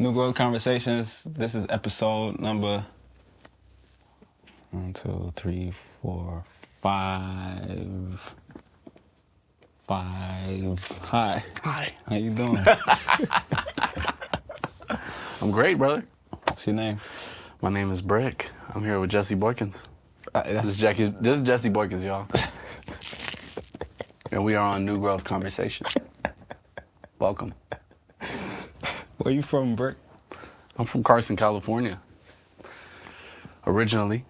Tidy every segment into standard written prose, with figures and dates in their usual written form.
New Growth Conversations. This is episode number 1, 2, 3, 4, 5. 5. Hi. Hi. How you doing? I'm great, brother. What's your name? My name is Brick. I'm here with Jesse Boykins. This is Jesse Boykins, y'all. And we are on New Growth Conversations. Welcome. Where you from, Brick? I'm from Carson, California. Originally.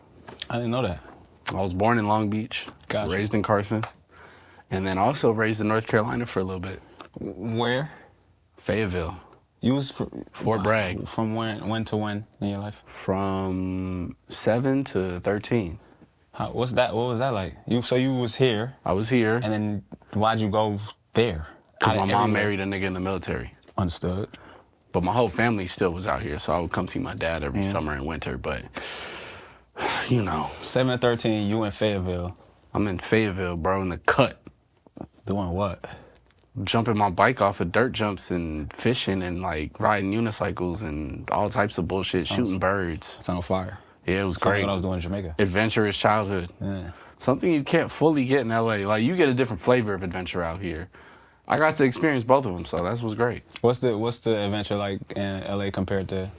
I didn't know that. I was born in Long Beach, Gotcha. Raised in Carson, and then also raised in North Carolina for a little bit. Where? Fayetteville. You was Fort Bragg. From when to when in your life? From 7 to 13. What was that like? So you was here. I was here. And then why'd you go there? Because my mom married a nigga in the military. Understood. But my whole family still was out here, so I would come see my dad every summer and winter. But, you know. 7 to 13, you in Fayetteville. I'm in Fayettille, bro, in the cut. Doing what? Jumping my bike off of dirt jumps and fishing and, like, riding unicycles and all types of bullshit, shooting birds. Sound fire. Yeah, it was great. What I was doing in Jamaica. Adventurous childhood. Yeah. Something you can't fully get in L.A. Like, you get a different flavor of adventure out here. I got to experience both of them, so that's what's great. What's the adventure like in LA compared to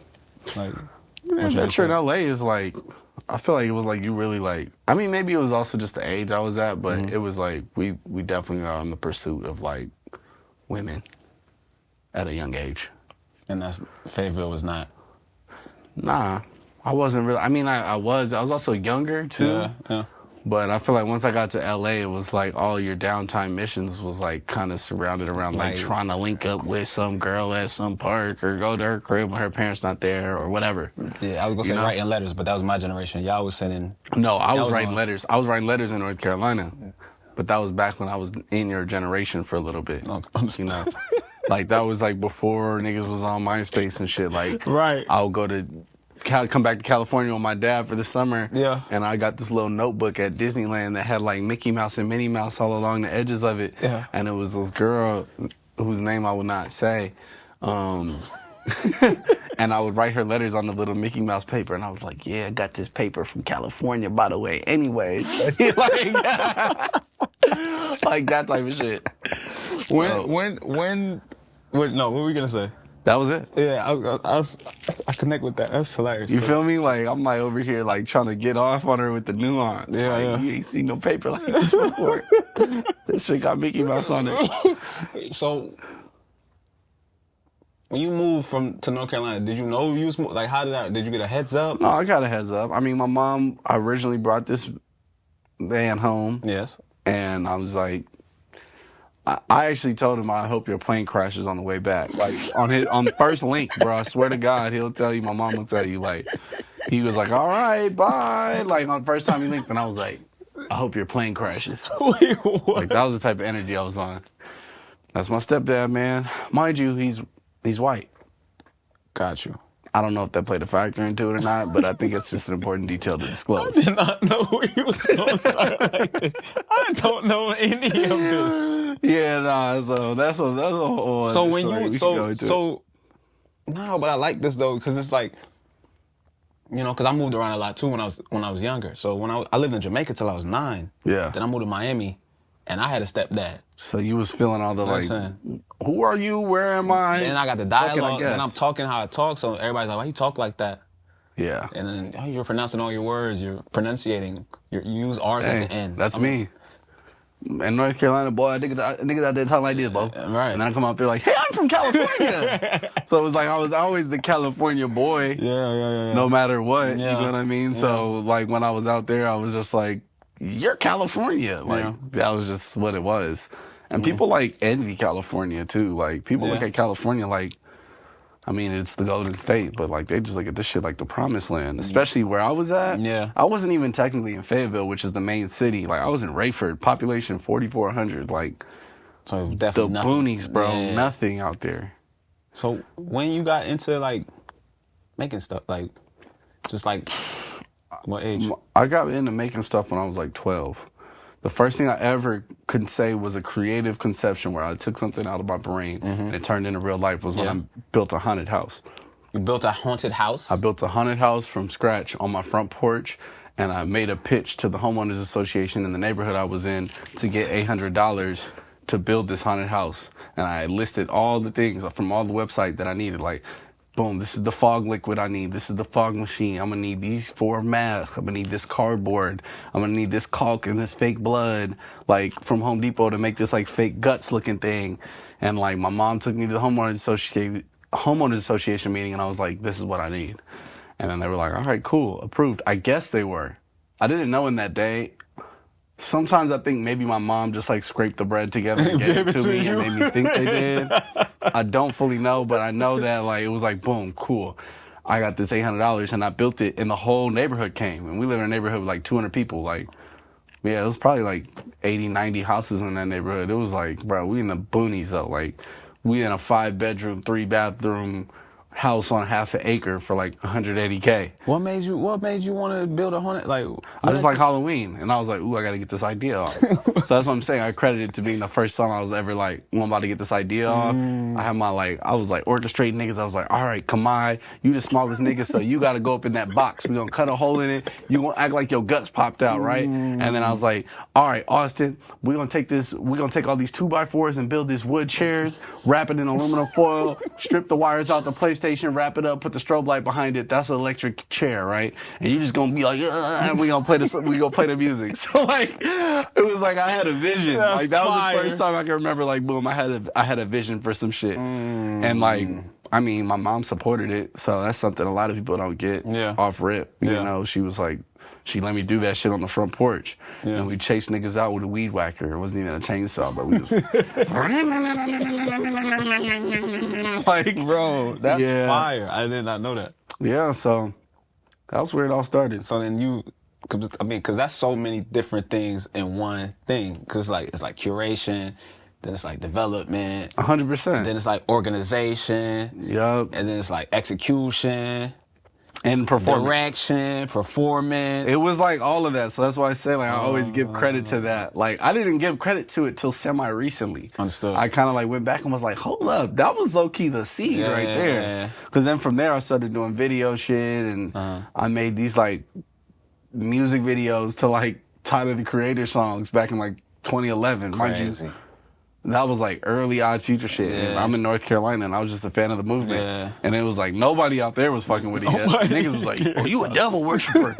like? Adventure in LA is like, I feel like it was like you really like. I mean, maybe it was also just the age I was at, but it was like we definitely are on the pursuit of like women at a young age. And that's Fayetteville was not. Nah, I wasn't really. I mean, I was also younger too. Yeah. But I feel like once I got to LA, it was like all your downtime missions was like kind of surrounded around like trying to link up with some girl at some park or go to her crib when her parents not there or whatever. Yeah, I was gonna say writing letters, but that was my generation. Y'all was sending. No, I was writing letters. I was writing letters in North Carolina, but that was back when I was in your generation for a little bit. You know, like that was like before niggas was on MySpace and shit. Like, right. I would go to. Come back to California with my dad for the summer. Yeah. And I got this little notebook at Disneyland that had like Mickey Mouse and Minnie Mouse all along the edges of it. Yeah. And it was this girl whose name I will not say. And I would write her letters on the little Mickey Mouse paper. And I was like, yeah, I got this paper from California, by the way. Anyway. like that type of shit. What were we gonna say? That was it. Yeah, I connect with that. That's hilarious. You feel me? Like, I'm like over here, like, trying to get off on her with the nuance. Yeah, like, yeah. You ain't seen no paper like this before. This shit got Mickey Mouse on it. So, when you moved to North Carolina, did you know you was like? Did you get a heads up? No, I got a heads up. I mean, my mom originally brought this van home. Yes. And I was like, I actually told him, I hope your plane crashes on the way back. Like, on the first link, bro, I swear to God, he'll tell you, my mom will tell you, like, he was like, all right, bye. Like, on the first time he linked, and I was like, I hope your plane crashes. Wait, what? Like, that was the type of energy I was on. That's my stepdad, man. Mind you, he's white. Got you. I don't know if that played a factor into it or not, but I think it's just an important detail to disclose. I did not know he was going to start like this. I don't know any of this. Yeah, nah, so that's a whole So when you, no, but I like this though, because it's like, you know, because I moved around a lot too when I was younger. So when I lived in Jamaica till I was 9. Yeah. Then I moved to Miami, and I had a stepdad. So you was feeling all the Listen. who are you? Where am I? Then I got the dialogue. Then I'm talking how I talk, so everybody's like, why you talk like that? Yeah. And then you're pronouncing all your words. You're pronunciating. You use R's at the end. That's me. In North Carolina, boy, niggas out there talking like this, bro. Right. And then I come out there like, hey, I'm from California. So it was like I was always the California boy. Yeah. No matter what, Yeah. you know what I mean? Yeah. So like when I was out there, I was just like, you're California. Like that was just what it was. And people like envy California too. Like people look at California like, I mean, it's the Golden State, but like they just look at this shit like the promised land, especially where I was at. Yeah. I wasn't even technically in Fayetteville, which is the main city. Like I was in Rayford, population 4,400. Like so definitely the nothing. boonies, bro. Yeah. Nothing out there. So when you got into like making stuff, like just like what age? I got into making stuff when I was like 12. The first thing I ever could say was a creative conception where I took something out of my brain and it turned into real life was when I built a haunted house. You built a haunted house? I built a haunted house from scratch on my front porch, and I made a pitch to the homeowners association in the neighborhood I was in to get $800 to build this haunted house. And I listed all the things from all the website that I needed, like, boom, this is the fog liquid I need. This is the fog machine. I'm going to need these 4 masks. I'm going to need this cardboard. I'm going to need this caulk and this fake blood, like, from Home Depot to make this, like, fake guts looking thing. And, like, my mom took me to the homeowners association meeting, and I was like, this is what I need. And then they were like, all right, cool, approved. I guess they were. I didn't know in that day. Sometimes I think maybe my mom just like scraped the bread together and gave it to me and made me think they did. I don't fully know, but I know that like it was like, boom, cool. I got this $800 and I built it, and the whole neighborhood came. And we live in a neighborhood with like 200 people. Like, yeah, it was probably like 80, 90 houses in that neighborhood. It was like, bro, we in the boonies though. Like, we in a 5-bedroom, 3-bathroom house on half an acre for like $180K. What made you want to build a haunted? Like, I just like Halloween, and I was like, ooh, I got to get this idea off. So that's what I'm saying. I credit it to being the first song I was ever like, I'm about to get this idea off. I had my I was like orchestrating niggas. I was like, all right, Kamai, you the smallest nigga, so you got to go up in that box. We gonna cut a hole in it. You gonna act like your guts popped out, right? And then I was like, all right, Austin, we gonna take all these 2x4s and build this wood chairs, wrap it in aluminum foil, strip the wires out the PlayStation, wrap it up, put the strobe light behind it. That's an electric chair, right? And you just gonna be like, and we gonna play the music. So like, it was like I had a vision. That's like that fire. was the first time I can remember. Like, boom, I had a vision for some shit. And like, I mean, my mom supported it, so that's something a lot of people don't get off rip. You know, she was like, she let me do that shit on the front porch. And we chased niggas out with a weed whacker. It wasn't even a chainsaw, but we was like, bro, that's fire. I did not know that. Yeah, so that's where it all started. So then because that's so many different things in one thing. Because it's like curation, then it's like development. 100%. Then it's like organization. Yup. And then it's like execution. And performance. Direction, performance. It was like all of that. So that's why I say, like, I always give credit to that. Like, I didn't give credit to it till semi-recently. Understood. I kind of like went back and was like, hold up, that was low-key the seed right there. Because then from there, I started doing video shit, and I made these like music videos to like Tyler the Creator songs back in like 2011. Crazy. Mind you, that was like early Odd Future shit. And I'm in North Carolina, and I was just a fan of the movement. And it was like nobody out there was fucking with it yet. So niggas was like, "Oh, you a devil worshiper?"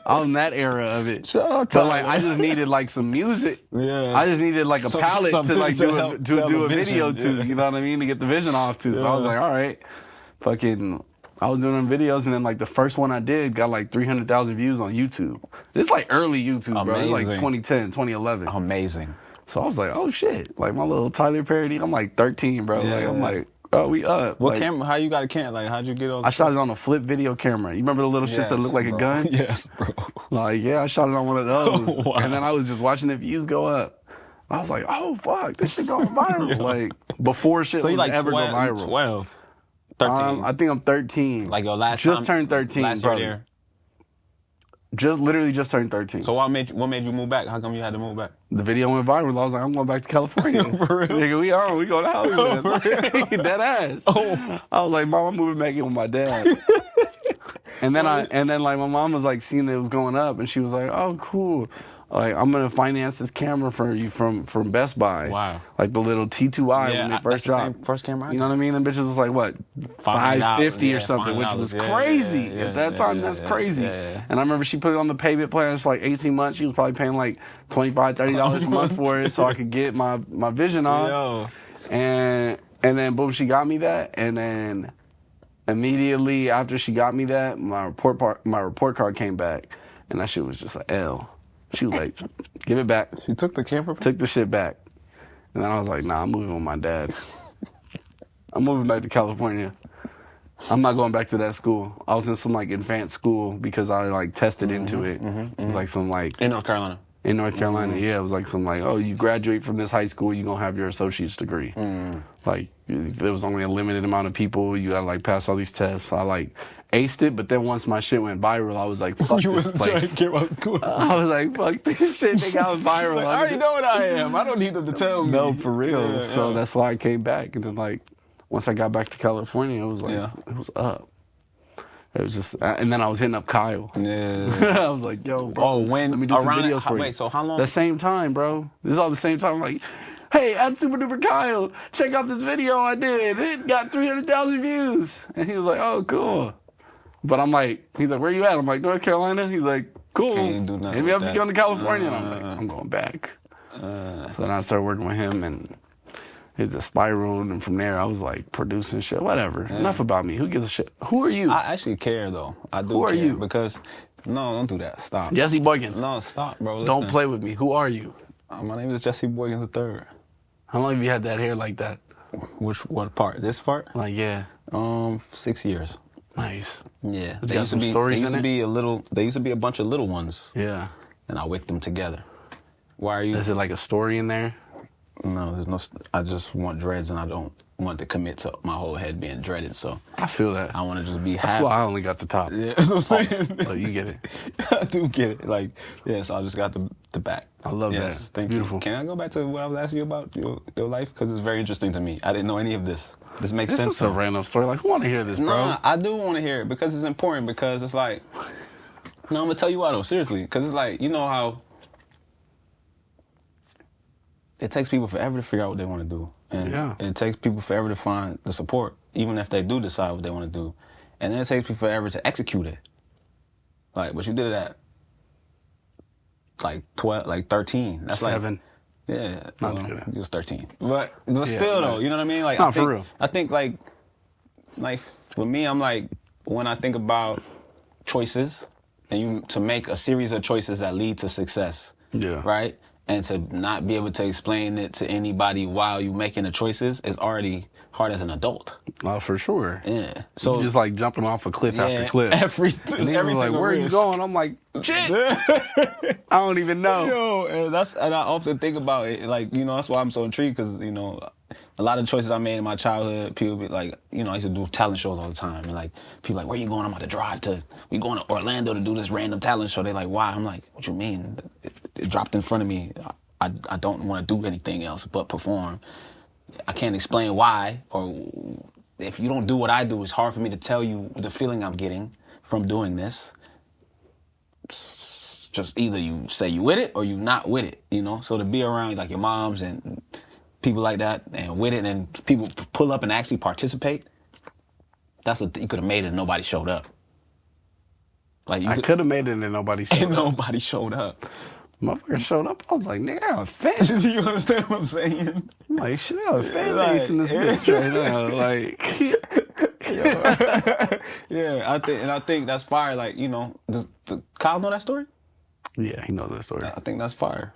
I was in that era of it. But like, I just needed like some music. I just needed like a palette to like do a video to. You know what I mean? To get the vision off to. So I was like, all right, fucking. I was doing them videos, and then like the first one I did got like 300,000 views on YouTube. It's like early YouTube, bro. It's like 2010, 2011. Amazing. So I was like, oh shit, like my little Tyler parody. I'm like 13, bro. Like I'm like, oh, we up. What like, camera? How you got a camera? Like, how'd you get on? I shot it on a flip video camera. You remember the little shit that looked like a gun? Yes, bro. Like, yeah, I shot it on one of those. Wow. And then I was just watching the views go up. I was like, oh fuck, this shit going viral. Like before shit was like ever go viral. 12, 13. I think I'm 13. Like your last just turned 13, last bro. year. Literally just turned 13. So what made you move back? How come you had to move back? The video went viral. I was like, I'm going back to California. For real? Nigga, we going to Hollywood. Dead ass. I was like, Mom, I'm moving back in with my dad. and then like my mom was like seeing that it was going up, and she was like, oh, cool. Like, I'm gonna finance this camera for you from Best Buy. Wow. Like the little T2i when it first dropped. First camera. You know what I mean? Them bitches was like what, $550 or something, which was crazy at that time. That's crazy. And I remember she put it on the payment plans for like 18 months. She was probably paying like $25, $30 a month for it, so I could get my vision on. And then boom, she got me that, and then immediately after she got me that, my report card came back, and that shit was just an L. She was like, give it back. She took the camera? Took the shit back. And then I was like, nah, I'm moving with my dad. I'm moving back to California. I'm not going back to that school. I was in some like advanced school because I like tested into it. It was like some like... In North Carolina? In North Carolina, yeah. It was like some like, oh, you graduate from this high school, you're going to have your associate's degree. Like, there was only a limited amount of people. You got to like pass all these tests. I like... aced it, but then once my shit went viral, I was like, fuck this place. I was like, fuck this shit, they got viral. Like, I already know what I am. I don't need them to tell me. No, for real. So that's why I came back. And then like, once I got back to California, it was like, it was up. It was just, and then I was hitting up Kyle. Yeah. I was like, yo, bro, when let me do some videos for you. Wait, so how long? The same time, bro. This is all the same time. I'm like, hey, I'm Super Duper Kyle. Check out this video I did. It got 300,000 views. And he was like, oh, cool. But I'm like, he's like, where you at? I'm like, North Carolina. He's like, cool. Can't do nothing. Maybe I have to go to California. And I'm like, I'm going back. So then I started working with him and it just spiraled. And from there, I was like producing shit, whatever. Yeah. Enough about me. Who gives a shit? Who are you? I actually care, though. I do Who are care you? Because, no, don't do that. Stop. Jesse Boykins. No, stop, bro. Listen. Don't play with me. Who are you? My name is Jesse Boykins III. How long have you had that hair like that? What part? This part? Like, yeah. 6 years. Nice. Yeah. There used to be a bunch of little ones. Yeah. And I wicked them together. Why are you? Is it like a story in there? No, there's no. I just want dreads, and I don't want to commit to my whole head being dreaded. So I feel that. I want to just be That's half. why I only got the top. Yeah, that's what I'm saying. Oh, you get it. I do get it. Like, yeah. So I just got the back. I love that. Thank beautiful. You. Can I go back to what I was asking you about your life? Because it's very interesting to me. I didn't know any of this. This makes sense. This is a random story. Like, who want to hear this, bro? Nah, I do want to hear it because it's important. Because it's like, no, I'm gonna tell you why though. Seriously, because it's like, you know how it takes people forever to figure out what they want to do, and it takes people forever to find the support, even if they do decide what they want to do, and then it takes people forever to execute it. Like, but you did it at like 12, like 13. That's 7. Yeah, Not well, it was 13. But still, though, you know what I mean? Like, no, for real. I think, like, with me, I'm like, when I think about choices, and to make a series of choices that lead to success, right? And to not be able to explain it to anybody while you making the choices is already hard as an adult. Oh, for sure. Yeah. So you just like jumping off a cliff after cliff. Everything like, where are you going? I'm like, shit. I don't even know. Yo, and I often think about it. Like, you know, that's why I'm so intrigued because, you know, a lot of choices I made in my childhood, people be like, you know, I used to do talent shows all the time. And like, people like, where you going? I'm about to drive we going to Orlando to do this random talent show. They like, why? I'm like, what you mean? It dropped in front of me. I don't want to do anything else but perform. I can't explain why, or if you don't do what I do, it's hard for me to tell you the feeling I'm getting from doing this. It's just either you say you with it or you not with it, you know? So to be around like your moms and people like that and with it and people pull up and actually participate, you could have made it and nobody showed up. Like I could have made it and nobody showed up. Nobody showed up. Motherfucker showed up. I was like, nigga, I have a fan. You understand what I'm saying? I'm like, shit, I have a fan base in this bitch right now. Like, yeah, I think that's fire. Like, you know, does Kyle know that story? Yeah, he knows that story. I think that's fire.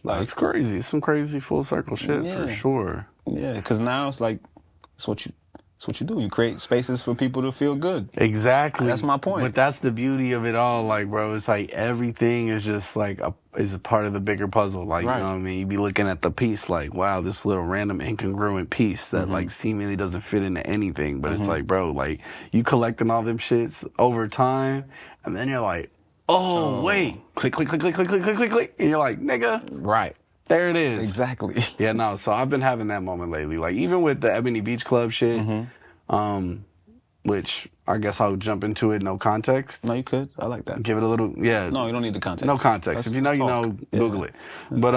Like, it's crazy. It's some crazy full circle shit for sure. Yeah, because now it's like, it's what you do. You create spaces for people to feel good. Exactly. That's my point. But that's the beauty of it all. Like, bro, it's like everything is just like is a part of the bigger puzzle. Like, right. You know what I mean? You be looking at the piece like, wow, this little random incongruent piece that like seemingly doesn't fit into anything. But it's like, bro, like you collecting all them shits over time, and then you're like, oh, wait, click, click, click, click, click, click, click, click, click, and you're like, nigga, right. There it is. Exactly. Yeah, no, so I've been having that moment lately. Like, even with the Ebony Beach Club shit, which I guess I'll jump into it, no context. No, you could. I like that. Give it a little, yeah. No, you don't need the context. No context. If you know, you know, Google it. But,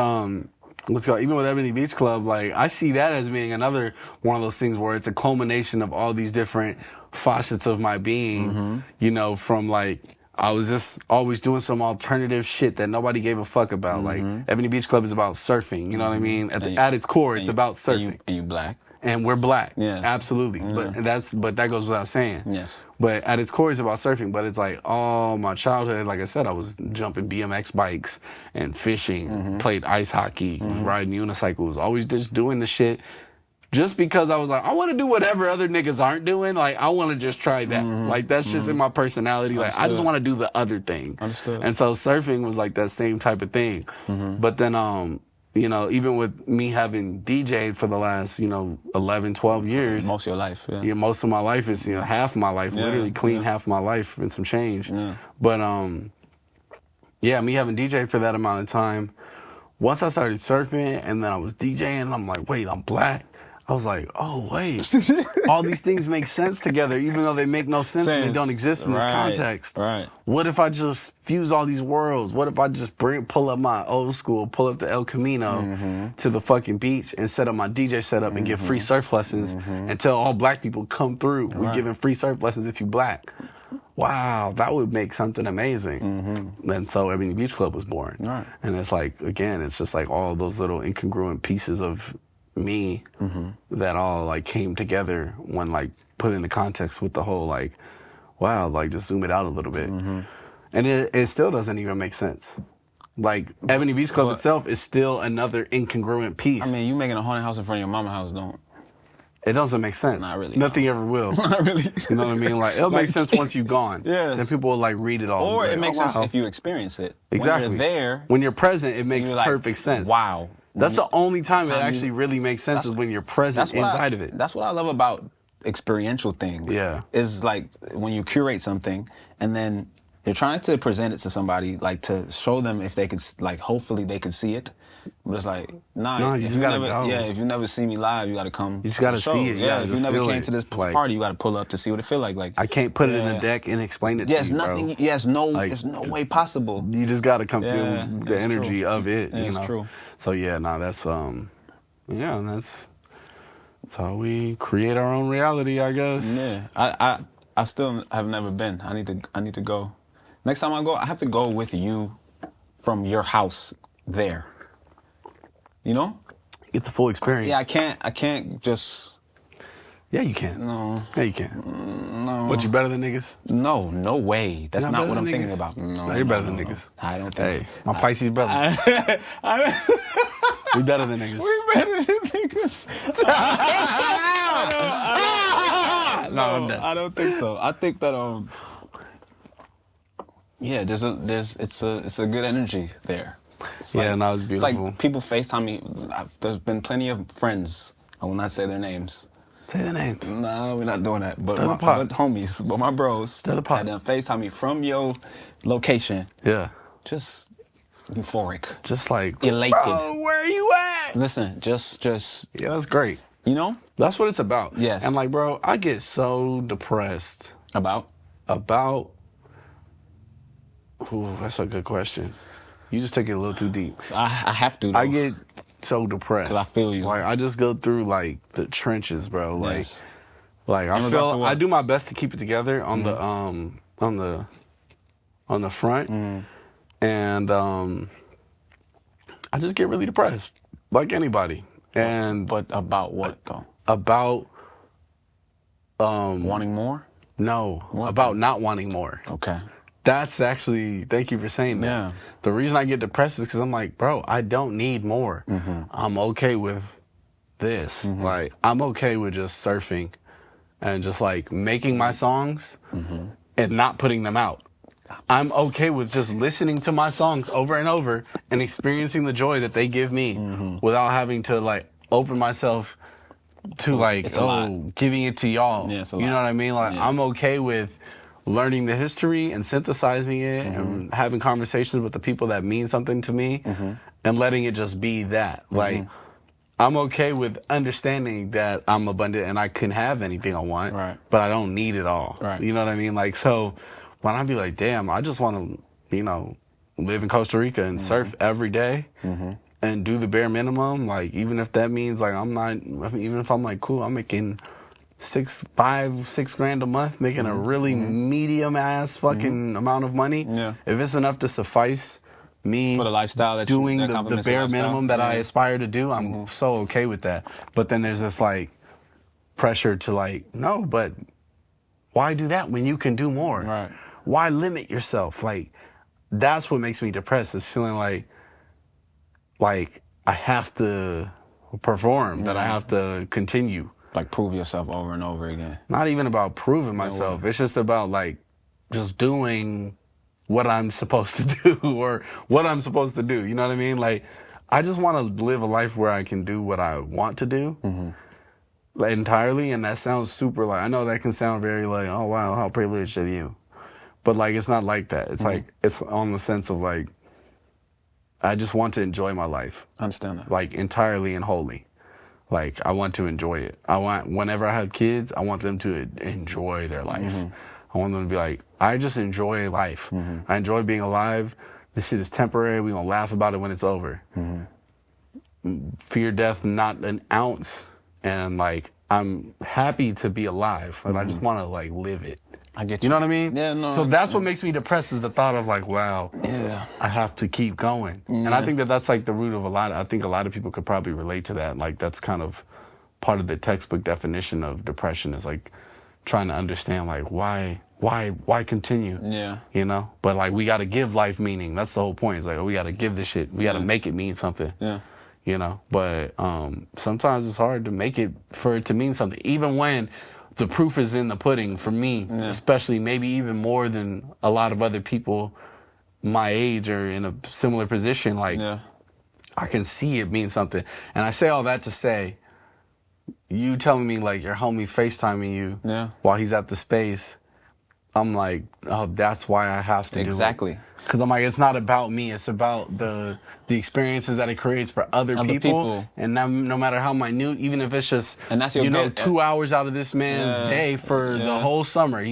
let's go. Even with Ebony Beach Club, like, I see that as being another one of those things where it's a culmination of all these different facets of my being, you know, from like, I was just always doing some alternative shit that nobody gave a fuck about. Like, Ebony Beach Club is about surfing, you know what I mean? At its core, it's about surfing. And you black. And we're black. Yes. Absolutely. But that goes without saying. Yes. But at its core, it's about surfing. But it's like, all my childhood, like I said, I was jumping BMX bikes and fishing, played ice hockey, riding unicycles, always just doing the shit. Just because I was like, I want to do whatever other niggas aren't doing. Like, I want to just try that. Like, that's just in my personality. Like, I just want to do the other thing. Understood. And so surfing was like that same type of thing. But then, you know, even with me having DJ'd for the last, you know, 11, 12 years. Most of your life, yeah. Most of my life is, you know, half of my life, literally clean half of my life and some change. But, yeah, me having DJ'd for that amount of time, once I started surfing and then I was DJing, I'm like, wait, I'm black. I was like, oh, wait. All these things make sense together, even though they make no sense and they don't exist in this context. Right. What if I just fuse all these worlds? What if I just pull up my old school, pull up the El Camino to the fucking beach and set up my DJ setup and give free surf lessons and tell all black people, come through. We're giving free surf lessons if you black. Wow, that would make something amazing. And so Ebony Beach Club was born. Right. And it's like, again, it's just like all those little incongruent pieces of me that all like came together when like put into context with the whole like, wow, like just zoom it out a little bit. And it still doesn't even make sense. Like Ebony Beach Club itself is still another incongruent piece. I mean, you making a haunted house in front of your mama's house, don't? It doesn't make sense. Not really. Nothing ever will. Not really. You know what I mean? Like it'll make sense once you're gone. Yes. Then people will like read it all. Or like, it makes sense if you experience it. Exactly. When you're there. When you're present, it makes like, perfect sense. Wow. That's the only time it actually really makes sense is when you're present inside of it. That's what I love about experiential things. Yeah. Is like when you curate something and then you're trying to present it to somebody, like to show them if they could, like hopefully they could see it. But it's like, nah, you just gotta go. Yeah, if you never see me live, you gotta come. You just gotta see it. Yeah, if you never came to this like, party, you gotta pull up to see what it feel like. Like I can't put it in a deck and explain it to you, nothing. bro. Yes, no, Like, there's no way possible. You just gotta come feel the energy of it. Yeah, you it's know? true. So yeah, that's that's how we create our own reality, I guess. Yeah, I still have never been. I need to go. Next time I go, I have to go with you from your house there. You know? Get the full experience. Yeah, I can't just. Yeah, you can. No. Yeah, you can. No. What, you better than niggas? No, no way. That's not what I'm thinking niggas? about. No, you're better than niggas. I don't think. Hey, my Pisces brother. We better than niggas. We better than niggas. No, I don't think so. I think that yeah, it's a good energy there. It's yeah, no, it's beautiful. It's like people FaceTime me. There's been plenty of friends. I will not say their names. Say their names. No, we're not doing that. But Stir the my pot. homies, but my bros. Stir the pot. And then FaceTime me from your location. Yeah. Just euphoric. Just like elated. Bro, where are you at? Listen, just yeah, that's great. You know? That's what it's about. Yes. And like, bro, I get so depressed About. Ooh, that's a good question. You just take it a little too deep. So I have to. Though. I get so depressed. 'Cause I feel you. Like I just go through like the trenches, bro. Like, Yes. like I feel I do my best to keep it together on the front, and I just get really depressed, like anybody. And But about what though? about Wanting more? no, What? about not wanting more. Okay. That's actually, thank you for saying that. Yeah. The reason I get depressed is because I'm like, bro, I don't need more. I'm okay with this. Like, I'm okay with just surfing and just like making my songs and not putting them out. I'm okay with just listening to my songs over and over and experiencing the joy that they give me without having to like open myself to like, giving it to y'all. Yeah, it's a you know lot. what I mean? Like, I'm okay with learning the history and synthesizing it and having conversations with the people that mean something to me and letting it just be that. Like, I'm okay with understanding that I'm abundant and I can have anything I want, but I don't need it all. Right. You know what I mean? Like, so when I be like, damn, I just want to, you know, live in Costa Rica and surf every day and do the bare minimum, like, even if that means, like, even if I'm like, cool, I'm making $6 grand a month, making a really medium ass fucking amount of money. Yeah. If it's enough to suffice me For the lifestyle that doing that the complements bare lifestyle. minimum that I aspire to do, I'm so okay with that. But then there's this like pressure to like, no, but why do that when you can do more? Right. Why limit yourself? Like, that's what makes me depressed, is feeling like I have to perform, that I have to continue. Like prove yourself over and over again. Not even about proving myself. It's just about like just doing what I'm supposed to do or what I'm supposed to do. You know what I mean? Like, I just want to live a life where I can do what I want to do like, entirely. And that sounds super like, I know that can sound very like, oh wow, how privileged of you. But like, it's not like that. It's like, it's on the sense of like, I just want to enjoy my life. I understand that. Like entirely and wholly. Like, I want to enjoy it. Whenever I have kids, I want them to enjoy their life. I want them to be like, I just enjoy life. I enjoy being alive. This shit is temporary. We're going to laugh about it when it's over. Fear death, not an ounce. And, like, I'm happy to be alive. Like, I just want to, like, live it. I get You know what I mean? Yeah, no. So that's what makes me depressed is the thought of like, wow, I have to keep going. And I think that that's like the root of I think a lot of people could probably relate to that. Like that's kind of part of the textbook definition of depression is like trying to understand like why continue? Yeah. You know? But like we got to give life meaning. That's the whole point. It's like, we got to give this shit. We got to make it mean something. Yeah. You know? But sometimes it's hard to make it for it to mean something. Even when the proof is in the pudding for me, especially maybe even more than a lot of other people my age or in a similar position. Like, I can see it mean something. And I say all that to say, you telling me like your homie FaceTiming you while he's at the space, I'm like, oh, that's why I have to do it. Exactly. Because I'm like, it's not about me. It's about the experiences that it creates for other people. And no matter how minute, even if it's just, and that's your 2 hours out of this man's day for the whole summer.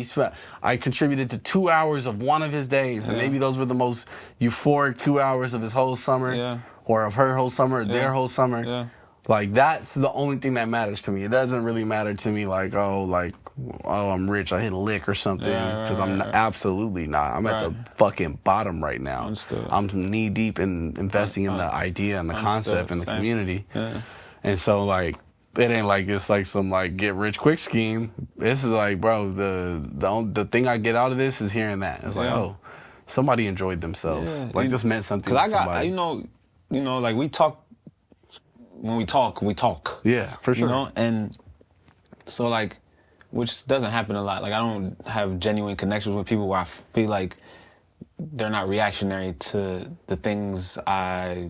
I contributed to 2 hours of one of his days. And maybe those were the most euphoric 2 hours of his whole summer or of her whole summer or their whole summer. Like, that's the only thing that matters to me. It doesn't really matter to me like, oh, I'm rich, I hit a lick or something. Because I'm absolutely not. I'm at the fucking bottom right now. I'm knee deep in investing in the idea and the concept and the community. And so, like, it ain't like it's like some, like, get rich quick scheme. This is like, bro, the thing I get out of this is hearing that. It's like, oh, somebody enjoyed themselves. Like, this meant something to somebody. You know, like, we talk. When we talk. Yeah, for sure. You know, and so like, which doesn't happen a lot. Like I don't have genuine connections with people where I feel like they're not reactionary to the things I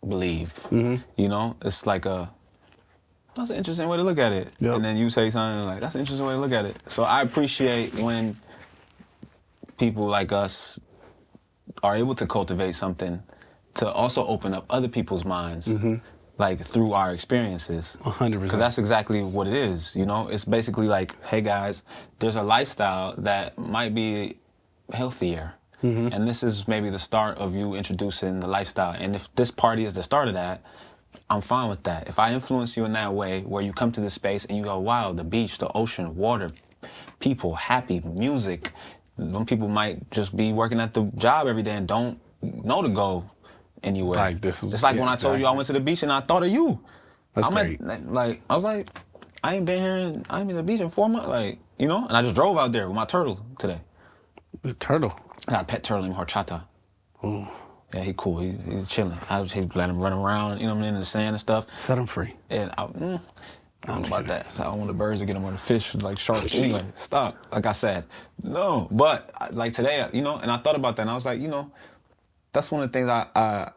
believe. You know, it's like that's an interesting way to look at it. And then you say something like, that's an interesting way to look at it. So I appreciate when people like us are able to cultivate something to also open up other people's minds, like through our experiences. 100%. Because that's exactly what it is, you know? It's basically like, hey guys, there's a lifestyle that might be healthier. And this is maybe the start of you introducing the lifestyle. And if this party is the start of that, I'm fine with that. If I influence you in that way, where you come to this space and you go, wow, the beach, the ocean, water, people, happy, music. Some people might just be working at the job every day and don't know to go anywhere. Like it's like when I told you I went to the beach and I thought of you. That's great. I was like, I ain't been to the beach in 4 months, like, you know? And I just drove out there with my turtle today. The turtle? I got a pet turtle named Attah. Ooh. Yeah, he cool. He's chilling. I let him run around, you know, in the sand and stuff. Set him free. And I don't know about that. I don't want the birds to get him on the fish like sharks. Anyway, stop. Like I said, no. But like today, you know, and I thought about that and I was like, you know, that's one of the things I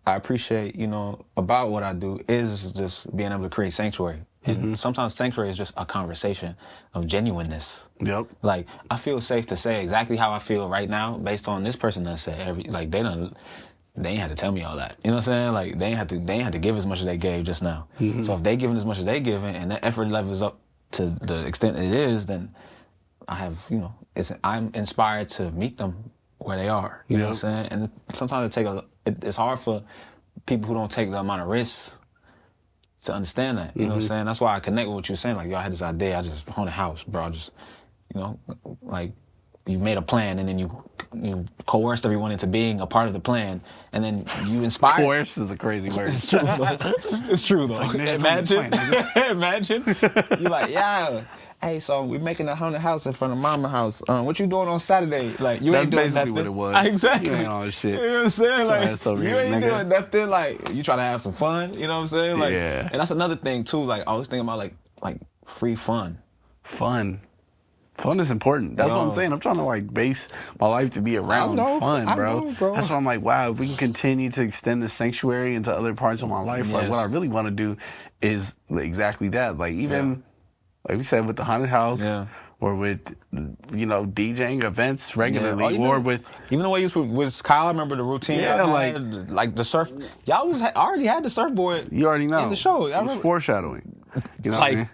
appreciate, you know, about what I do is just being able to create sanctuary. And sometimes sanctuary is just a conversation of genuineness. Like, I feel safe to say exactly how I feel right now based on this person that said they ain't had to tell me all that. You know what I'm saying? Like, they ain't had to give as much as they gave just now. So if they giving as much as they giving and that effort level is up to the extent it is, then I have, you know, I'm inspired to meet them where they are. You know what I'm saying? And sometimes it's hard for people who don't take the amount of risks to understand that. You know what I'm saying? That's why I connect with what you're saying. Like, yo, I had this idea. I just own a house, bro. I just, you know, like, you made a plan and then you coerced everyone into being a part of the plan, and then you inspired. Coerce is a crazy word. It's true, though. It's true, though. Like, imagine. You're like, yeah. Hey, so we're making a haunted house in front of Mama house. What you doing on Saturday? Like, you ain't doing nothing. That's basically what it was. Exactly. You ain't all this shit. You know what I'm saying? Like, you ain't doing nothing. Like, you trying to have some fun. You know what I'm saying? Like, and that's another thing too. Like, I was thinking about like free fun. Fun is important. That's what I'm saying. I'm trying to like base my life to be around fun, bro. That's why I'm like, wow, if we can continue to extend the sanctuary into other parts of my life, like what I really want to do is exactly that. Like even like we said with the haunted house, or with, you know, DJing events regularly, Yeah. or with even the way you with Kyle. I remember the routine. Yeah, y'all like- had, like the surf. Y'all already had the surfboard. you already know in the show. I It was remember. foreshadowing. You know what I mean?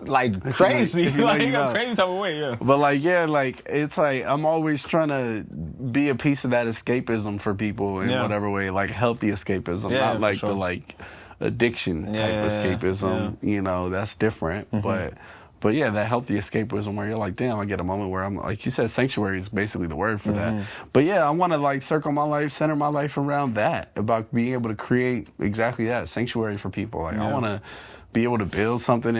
like crazy, You know, like you know. crazy type of way. Yeah. But like, yeah, like it's like I'm always trying to be a piece of that escapism for people in Yeah. whatever way, like healthy escapism, Yeah, not for like sure. the like addiction type Yeah, escapism. You know, that's different. But yeah, that healthy escapism where you're like, damn, I get a moment where I'm like you said, sanctuary is basically the word for that. But yeah, I want to like circle my life, center my life around that, about being able to create exactly that sanctuary for people. Like I want to be able to build something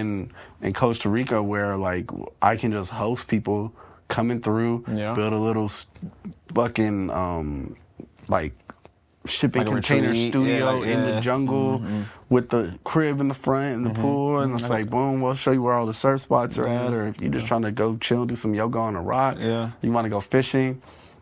in Costa Rica where like I can just host people coming through, build a little fucking like shipping Like a container retreat, studio in the jungle with the crib in the front and the pool, and it's like boom, we'll show you where all the surf spots are at, or if you're just trying to go chill, do some yoga on a rock, you want to go fishing.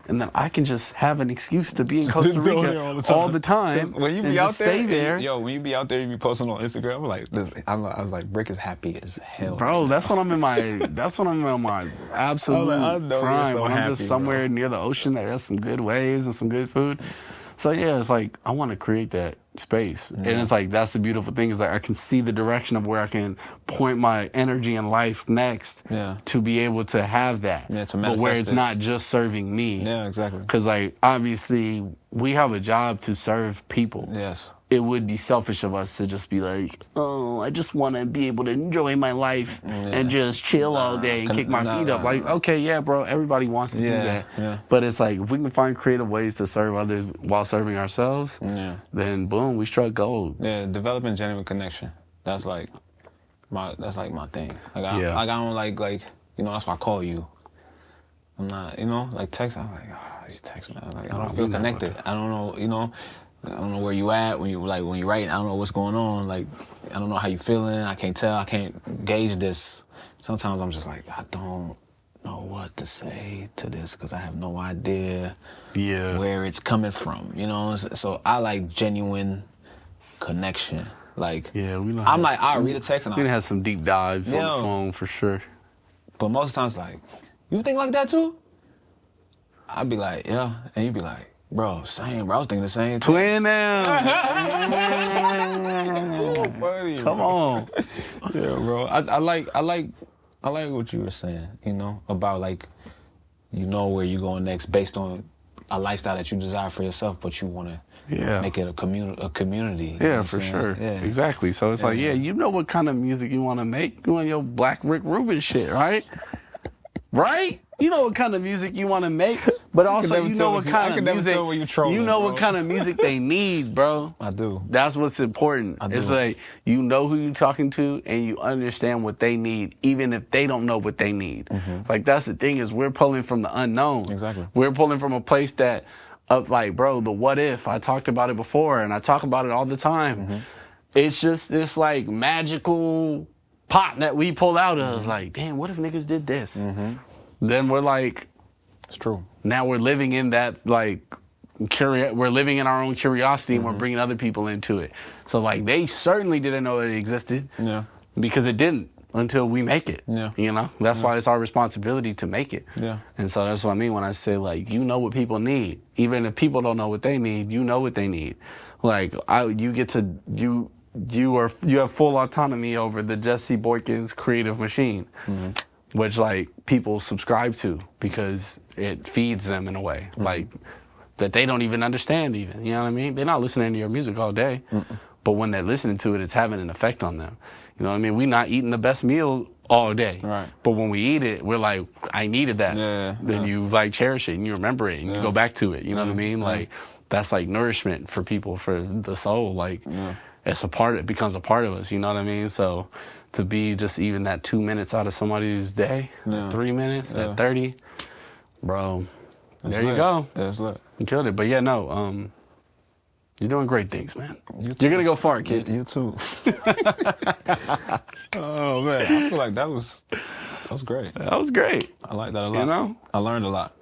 And then I can just have an excuse to be in Costa Rica all the time. When you and be out just there, stay there. when you be out there, you be posting on Instagram. I'm like, I was like, Brick is happy as hell, bro. That's when I'm in my. That's when I'm in my absolute I know you're prime. so When I'm just happy, somewhere near the ocean that has some good waves and some good food. So yeah, it's like I want to create that space, and it's like that's the beautiful thing is like I can see the direction of where I can point my energy in life next. To be able to have that. Yeah, to but where manifest it's it. not just serving me. Yeah, exactly. Because like obviously we have a job to serve people. Yes. It would be selfish of us to just be like, oh, I just want to be able to enjoy my life and just chill all day and kick my feet up. Like, okay, yeah, bro, everybody wants to do that. Yeah. But it's like, if we can find creative ways to serve others while serving ourselves, then boom, we struck gold. Yeah, developing genuine connection. That's like my thing. Like I don't like you know, that's why I call you. I'm not, you know, like text. I'm like, these texts, man. Like I don't feel connected. I don't know, you know. I don't know where you at when you write. I don't know what's going on. Like, I don't know how you feeling. I can't tell. I can't gauge this. Sometimes I'm just like, I don't know what to say to this because I have no idea where it's coming from. You know, so I like genuine connection. Like, I'm like, I'll read a text and we have some deep dives on the phone for sure. But most of the times, like, you think like that too? I'd be like, yeah, and you'd be like, bro, same, bro. I was thinking the same thing. Twin them. Buddy, Come on. Yeah, bro. I like what you were saying, you know, about like, you know where you're going next based on a lifestyle that you desire for yourself, but you want to make it a community. Yeah, for sure. Yeah. Exactly. So it's like, you know what kind of music you want to make. You want your Black Rick Rubin shit, right? Right? You know what kind of music you want to make, but also you know what kind of music you know what kind of music they need, bro. I do. That's what's important. It's like you know who you're talking to and you understand what they need, even if they don't know what they need. Like that's the thing is we're pulling from the unknown. Exactly. We're pulling from a place that, like, bro, the what if. I talked about it before, and I talk about it all the time. It's just this like magical pot that we pull out of. Like, damn, what if niggas did this? Then we're like, it's true. Now we're living in that like, we're living in our own curiosity, and we're bringing other people into it. So like, they certainly didn't know it existed. Yeah. Because it didn't until we make it. Yeah. You know, that's why it's our responsibility to make it. Yeah. And so that's what I mean when I say like, you know what people need, even if people don't know what they need, you know what they need. Like, you have full autonomy over the Jesse Boykins creative machine. Which like people subscribe to because it feeds them in a way like that they don't even understand even, you know what I mean? They're not listening to your music all day, but when they're listening to it, it's having an effect on them. You know what I mean? We're not eating the best meal all day, right? But when we eat it, we're like, I needed that. Then you like cherish it and you remember it and you go back to it. You know what I mean? Like that's like nourishment for people, for the soul. Like it's it becomes a part of us. You know what I mean? So to be just even that 2 minutes out of somebody's day, 3 minutes, that 30, bro, that's there lit. You go. Yeah, that's lit. You killed it. But yeah, no, you're doing great things, man. You're going to go far, kid. You too. Oh, man. I feel like that was great. That was great. I like that a lot. You know? I learned a lot.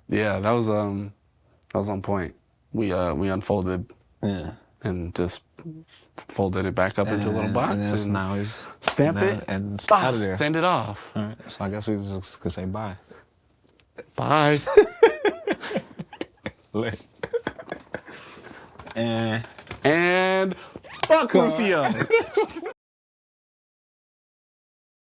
Yeah, that was on point. We unfolded and just folded it back up into a little box and now we stamp it and bah, out of there. send it off. All right, so I guess we just could say bye. Bye. and fuck Rufio.